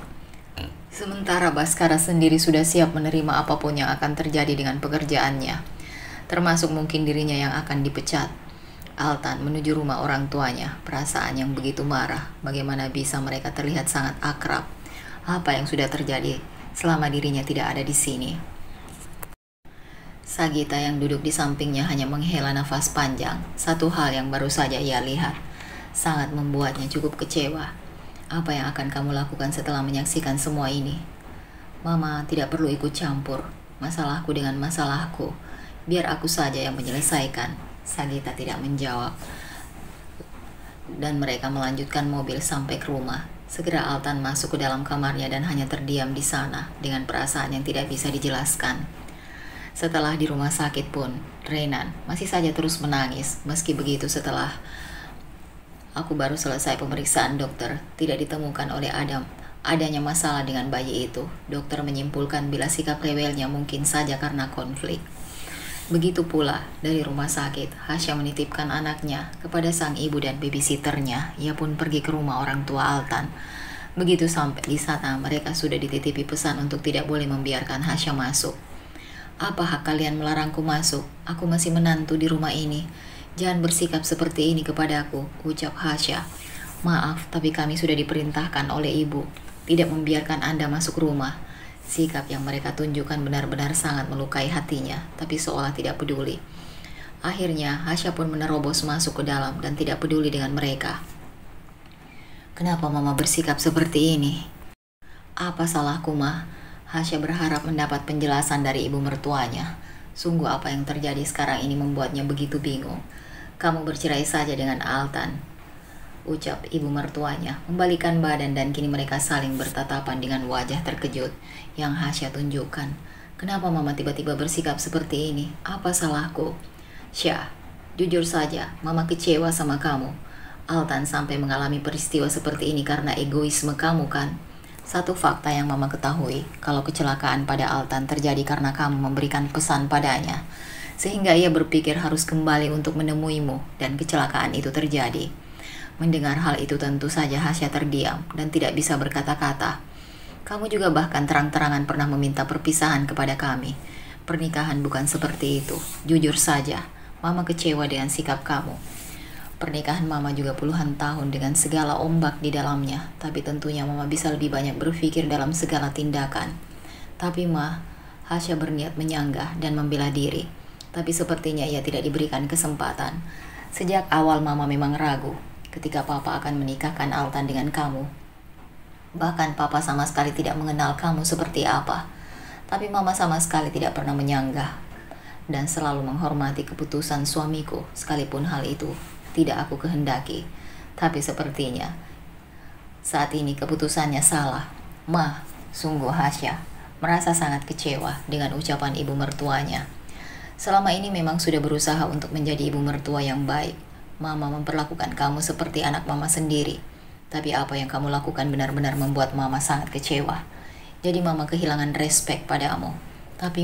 Sementara Baskara sendiri sudah siap menerima apapun yang akan terjadi dengan pekerjaannya, termasuk mungkin dirinya yang akan dipecat. Altan menuju rumah orang tuanya, perasaan yang begitu marah. Bagaimana bisa mereka terlihat sangat akrab? Apa yang sudah terjadi selama dirinya tidak ada di sini? Sagita yang duduk di sampingnya hanya menghela nafas panjang. Satu hal yang baru saja ia lihat sangat membuatnya cukup kecewa. "Apa yang akan kamu lakukan setelah menyaksikan semua ini?" "Mama tidak perlu ikut campur. Masalahku dengan masalahku. Biar aku saja yang menyelesaikan." Sagita tidak menjawab. Dan mereka melanjutkan mobil sampai ke rumah. Segera Altan masuk ke dalam kamarnya dan hanya terdiam di sana dengan perasaan yang tidak bisa dijelaskan. Setelah di rumah sakit pun, Renan masih saja terus menangis. Meski begitu, setelah aku baru selesai pemeriksaan dokter, tidak ditemukan oleh Adam adanya masalah dengan bayi itu. Dokter menyimpulkan bila sikap rewelnya mungkin saja karena konflik. Begitu pula dari rumah sakit, Hasya menitipkan anaknya kepada sang ibu dan babysitternya. Ia pun pergi ke rumah orang tua Altan. Begitu sampai di sana, mereka sudah dititipi pesan untuk tidak boleh membiarkan Hasya masuk. "Apa hak kalian melarangku masuk? Aku masih menantu di rumah ini. Jangan bersikap seperti ini kepadaku," ucap Hasya. "Maaf, tapi kami sudah diperintahkan oleh ibu tidak membiarkan Anda masuk rumah." Sikap yang mereka tunjukkan benar-benar sangat melukai hatinya, tapi seolah tidak peduli. Akhirnya, Hasya pun menerobos masuk ke dalam dan tidak peduli dengan mereka. "Kenapa Mama bersikap seperti ini?" "Apa salahku, Ma?" Hasya berharap mendapat penjelasan dari ibu mertuanya. Sungguh apa yang terjadi sekarang ini membuatnya begitu bingung. "Kamu bercerai saja dengan Altan," ucap ibu mertuanya, membalikan badan dan kini mereka saling bertatapan dengan wajah terkejut yang Hasya tunjukkan. "Kenapa Mama tiba-tiba bersikap seperti ini? Apa salahku?" "Syah, jujur saja, Mama kecewa sama kamu. Altan sampai mengalami peristiwa seperti ini karena egoisme kamu kan?" Satu fakta yang Mama ketahui, kalau kecelakaan pada Altan terjadi karena kamu memberikan pesan padanya, sehingga ia berpikir harus kembali untuk menemuimu dan kecelakaan itu terjadi. Mendengar hal itu tentu saja Hasya terdiam dan tidak bisa berkata-kata. Kamu juga bahkan terang-terangan pernah meminta perpisahan kepada kami. Pernikahan bukan seperti itu. Jujur saja, Mama kecewa dengan sikap kamu. Pernikahan Mama juga puluhan tahun dengan segala ombak di dalamnya, tapi tentunya Mama bisa lebih banyak berpikir dalam segala tindakan. Tapi Hasya berniat menyanggah dan membela diri, tapi sepertinya ia tidak diberikan kesempatan. Sejak awal Mama memang ragu ketika Papa akan menikahkan Altan dengan kamu. Bahkan Papa sama sekali tidak mengenal kamu seperti apa, tapi Mama sama sekali tidak pernah menyanggah dan selalu menghormati keputusan suamiku, sekalipun hal itu tidak aku kehendaki. Tapi sepertinya saat ini keputusannya salah. Sungguh Hasya merasa sangat kecewa dengan ucapan ibu mertuanya. Selama ini memang sudah berusaha untuk menjadi ibu mertua yang baik. Mama memperlakukan kamu seperti anak Mama sendiri. Tapi apa yang kamu lakukan benar-benar membuat Mama sangat kecewa. Jadi Mama kehilangan respek padamu. Tapi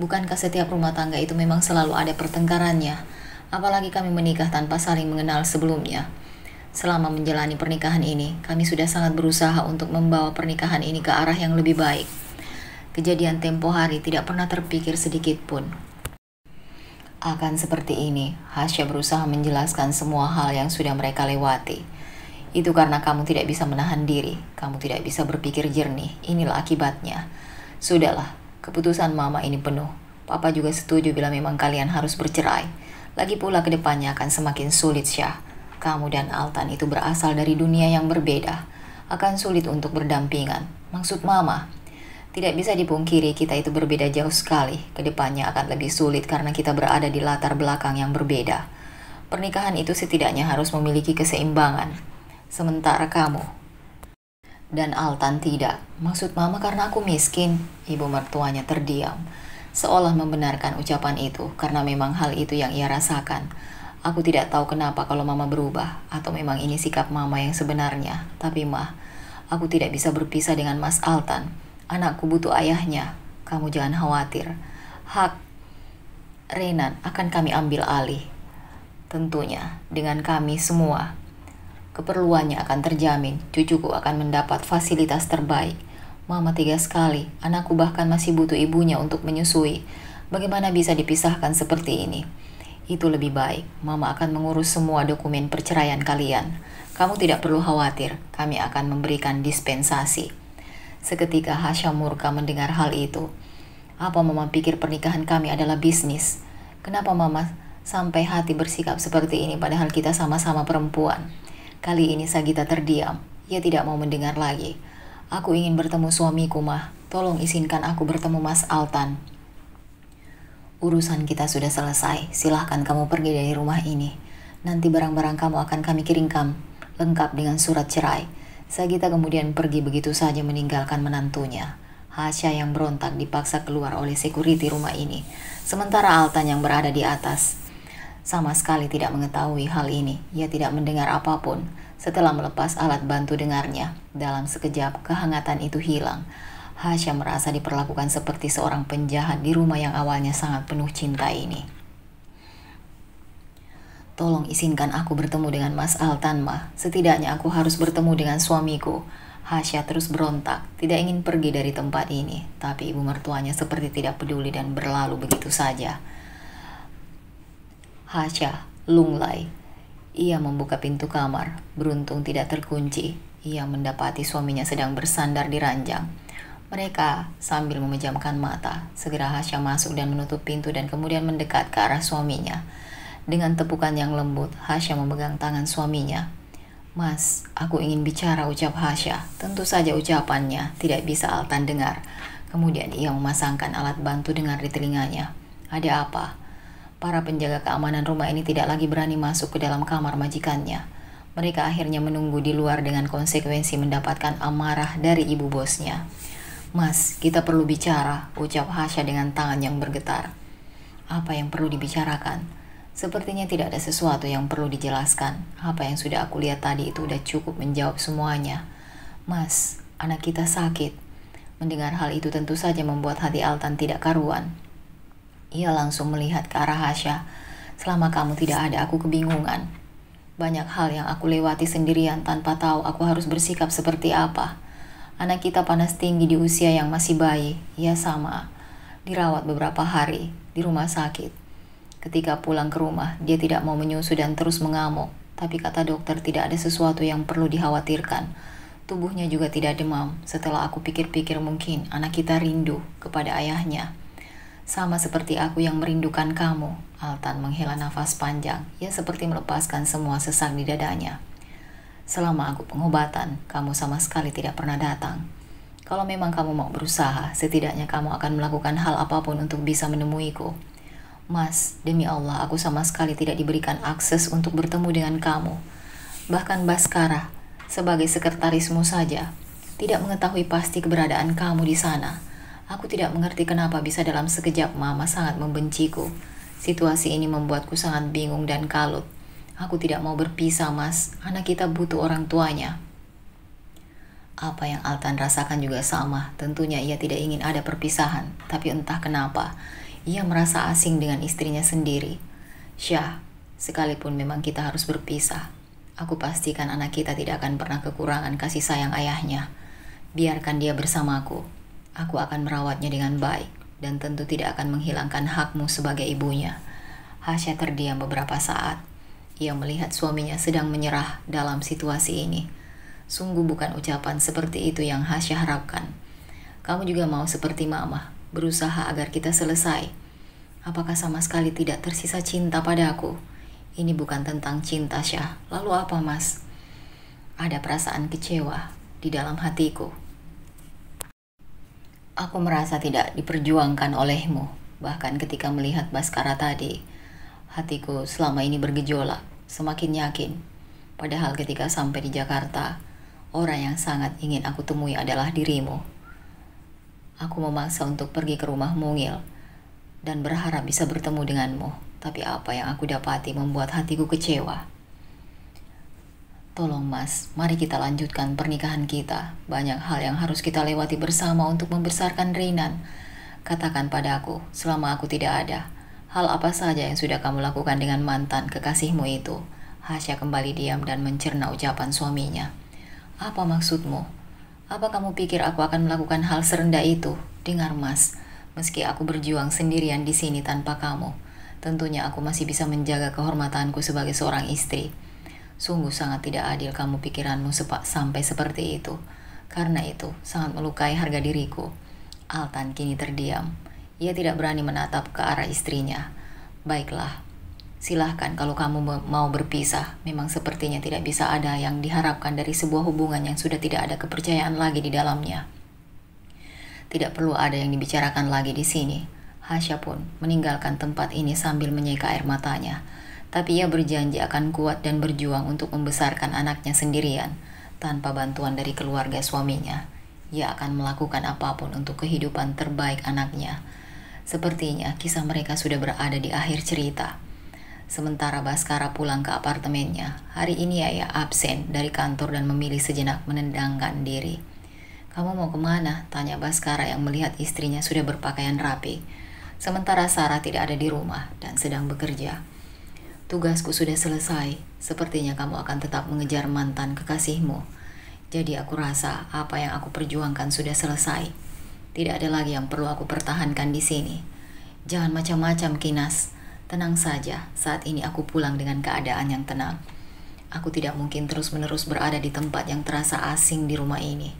bukankah setiap rumah tangga itu memang selalu ada pertengkarannya? Apalagi kami menikah tanpa saling mengenal sebelumnya. Selama menjalani pernikahan ini, kami sudah sangat berusaha untuk membawa pernikahan ini ke arah yang lebih baik. Kejadian tempo hari tidak pernah terpikir sedikit pun akan seperti ini. Hasya berusaha menjelaskan semua hal yang sudah mereka lewati. Itu karena kamu tidak bisa menahan diri. Kamu tidak bisa berpikir jernih. Inilah akibatnya. Sudahlah, keputusan Mama ini penuh. Papa juga setuju bila memang kalian harus bercerai. Lagi pula kedepannya akan semakin sulit, Syah. Kamu dan Altan itu berasal dari dunia yang berbeda. Akan sulit untuk berdampingan. Maksud Mama, tidak bisa dipungkiri kita itu berbeda jauh sekali. Kedepannya akan lebih sulit karena kita berada di latar belakang yang berbeda. Pernikahan itu setidaknya harus memiliki keseimbangan. Sementara kamu dan Altan tidak. Maksud Mama karena aku miskin? Ibu mertuanya terdiam, seolah membenarkan ucapan itu karena memang hal itu yang ia rasakan. Aku tidak tahu kenapa kalau Mama berubah, atau memang ini sikap Mama yang sebenarnya. Tapi aku tidak bisa berpisah dengan Mas Altan. Anakku butuh ayahnya. Kamu jangan khawatir. Hak Renan akan kami ambil alih. Tentunya dengan kami semua keperluannya akan terjamin. Cucuku akan mendapat fasilitas terbaik. Mama tega sekali, anakku bahkan masih butuh ibunya untuk menyusui. Bagaimana bisa dipisahkan seperti ini? Itu lebih baik, Mama akan mengurus semua dokumen perceraian kalian. Kamu tidak perlu khawatir, kami akan memberikan dispensasi. Seketika Hasya murka mendengar hal itu. Apa Mama pikir pernikahan kami adalah bisnis? Kenapa Mama sampai hati bersikap seperti ini padahal kita sama-sama perempuan? Kali ini Sagita terdiam, ia tidak mau mendengar lagi. Aku ingin bertemu suamiku, Tolong izinkan aku bertemu Mas Altan. Urusan kita sudah selesai. Silahkan kamu pergi dari rumah ini. Nanti barang-barang kamu akan kami kirimkan lengkap dengan surat cerai. Sagita kemudian pergi begitu saja meninggalkan menantunya. Hasya yang berontak dipaksa keluar oleh security rumah ini. Sementara Altan yang berada di atas sama sekali tidak mengetahui hal ini. Ia tidak mendengar apapun. Setelah melepas alat bantu dengarnya, dalam sekejap kehangatan itu hilang. Hasya merasa diperlakukan seperti seorang penjahat di rumah yang awalnya sangat penuh cinta ini. Tolong izinkan aku bertemu dengan Mas Altan, Setidaknya aku harus bertemu dengan suamiku. Hasya terus berontak, tidak ingin pergi dari tempat ini. Tapi ibu mertuanya seperti tidak peduli dan berlalu begitu saja. Hasya lunglai. Ia membuka pintu kamar, beruntung tidak terkunci. Ia mendapati suaminya sedang bersandar di ranjang. Mereka sambil memejamkan mata. Segera Hasya masuk dan menutup pintu dan kemudian mendekat ke arah suaminya. Dengan tepukan yang lembut, Hasya memegang tangan suaminya. Mas, aku ingin bicara, ucap Hasya. Tentu saja ucapannya tidak bisa Altan dengar. Kemudian ia memasangkan alat bantu dengar di telinganya. Ada apa? Para penjaga keamanan rumah ini tidak lagi berani masuk ke dalam kamar majikannya. Mereka akhirnya menunggu di luar dengan konsekuensi mendapatkan amarah dari ibu bosnya. Mas, kita perlu bicara, ucap Hasya dengan tangan yang bergetar. Apa yang perlu dibicarakan? Sepertinya tidak ada sesuatu yang perlu dijelaskan. Apa yang sudah aku lihat tadi itu udah cukup menjawab semuanya. Mas, Anak kita sakit. Mendengar hal itu tentu saja membuat hati Altan tidak karuan. Ia langsung melihat ke arah Hasya. Selama kamu tidak ada, aku kebingungan. Banyak hal yang aku lewati sendirian tanpa tahu aku harus bersikap seperti apa. Anak kita panas tinggi di usia yang masih bayi. Ia sama. Dirawat beberapa hari di rumah sakit. Ketika pulang ke rumah, dia tidak mau menyusu dan terus mengamuk. Tapi kata dokter tidak ada sesuatu yang perlu dikhawatirkan. Tubuhnya juga tidak demam. Setelah aku pikir-pikir mungkin anak kita rindu kepada ayahnya. Sama seperti aku yang merindukan kamu. Altan menghela nafas panjang. Ia seperti melepaskan semua sesak di dadanya. Selama aku pengobatan, kamu sama sekali tidak pernah datang. Kalau memang kamu mau berusaha, setidaknya kamu akan melakukan hal apapun untuk bisa menemuiku. Mas, demi Allah, aku sama sekali tidak diberikan akses untuk bertemu dengan kamu. Bahkan Baskara, sebagai sekretarismu saja, tidak mengetahui pasti keberadaan kamu di sana. Aku tidak mengerti kenapa bisa dalam sekejap Mama sangat membenciku. Situasi ini membuatku sangat bingung dan kalut. Aku tidak mau berpisah, Mas. Anak kita butuh orang tuanya. Apa yang Altan rasakan juga sama. Tentunya ia tidak ingin ada perpisahan. Tapi entah kenapa, ia merasa asing dengan istrinya sendiri. Syah, sekalipun memang kita harus berpisah, aku pastikan anak kita tidak akan pernah kekurangan kasih sayang ayahnya. Biarkan dia bersamaku. Aku akan merawatnya dengan baik dan tentu tidak akan menghilangkan hakmu sebagai ibunya. Hasya terdiam beberapa saat. Ia melihat suaminya sedang menyerah dalam situasi ini. Sungguh bukan ucapan seperti itu yang Hasya harapkan. Kamu juga mau seperti Mama, berusaha agar kita selesai. Apakah sama sekali tidak tersisa cinta padaku? Ini bukan tentang cinta, Syah. Lalu apa, Mas? Ada perasaan kecewa di dalam hatiku. Aku merasa tidak diperjuangkan olehmu. Bahkan ketika melihat Baskara tadi, hatiku selama ini bergejolak, semakin yakin. Padahal ketika sampai di Jakarta, orang yang sangat ingin aku temui adalah dirimu. Aku memaksa untuk pergi ke rumah mungil dan berharap bisa bertemu denganmu. Tapi apa yang aku dapati membuat hatiku kecewa. Tolong Mas, mari kita lanjutkan pernikahan kita. Banyak hal yang harus kita lewati bersama untuk membesarkan Reynan. Katakan padaku, selama aku tidak ada, hal apa saja yang sudah kamu lakukan dengan mantan kekasihmu itu? Hasya kembali diam dan mencerna ucapan suaminya. Apa maksudmu? Apa kamu pikir aku akan melakukan hal serendah itu? Dengar Mas, meski aku berjuang sendirian di sini tanpa kamu, tentunya aku masih bisa menjaga kehormatanku sebagai seorang istri. Sungguh sangat tidak adil kamu pikiranmu sampai seperti itu. Karena itu, sangat melukai harga diriku. Altan kini terdiam. Ia tidak berani menatap ke arah istrinya. Baiklah, silahkan kalau kamu mau berpisah. Memang sepertinya tidak bisa ada yang diharapkan dari sebuah hubungan yang sudah tidak ada kepercayaan lagi di dalamnya. Tidak perlu ada yang dibicarakan lagi di sini. Hasya pun meninggalkan tempat ini sambil menyeka air matanya. Tapi ia berjanji akan kuat dan berjuang untuk membesarkan anaknya sendirian, tanpa bantuan dari keluarga suaminya. Ia akan melakukan apapun untuk kehidupan terbaik anaknya. Sepertinya kisah mereka sudah berada di akhir cerita. Sementara Baskara pulang ke apartemennya, hari ini ia absen dari kantor dan memilih sejenak menendangkan diri. Kamu mau kemana? Tanya Baskara yang melihat istrinya sudah berpakaian rapi. Sementara Sarah tidak ada di rumah dan sedang bekerja. Tugasku sudah selesai. Sepertinya kamu akan tetap mengejar mantan kekasihmu. Jadi aku rasa apa yang aku perjuangkan sudah selesai. Tidak ada lagi yang perlu aku pertahankan di sini. Jangan macam-macam, Kinas. Tenang saja, saat ini aku pulang dengan keadaan yang tenang. Aku tidak mungkin terus-menerus berada di tempat yang terasa asing di rumah ini.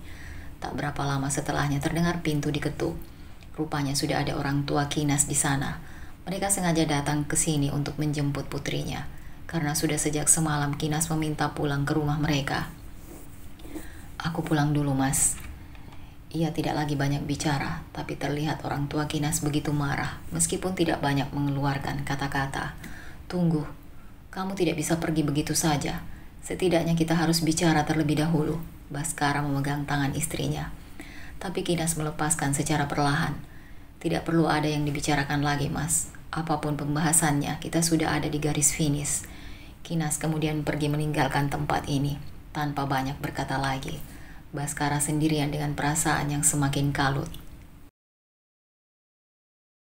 Tak berapa lama setelahnya terdengar pintu diketuk. Rupanya sudah ada orang tua Kinas di sana. Mereka sengaja datang ke sini untuk menjemput putrinya, karena sudah sejak semalam Kinas meminta pulang ke rumah mereka. Aku pulang dulu, Mas. Ia tidak lagi banyak bicara, tapi terlihat orang tua Kinas begitu marah, meskipun tidak banyak mengeluarkan kata-kata. Tunggu, kamu tidak bisa pergi begitu saja. Setidaknya kita harus bicara terlebih dahulu. Baskara memegang tangan istrinya. Tapi Kinas melepaskan secara perlahan. Tidak perlu ada yang dibicarakan lagi, Mas. Apapun pembahasannya, kita sudah ada di garis finish. Kinas kemudian pergi meninggalkan tempat ini, tanpa banyak berkata lagi. Baskara sendirian dengan perasaan yang semakin kalut.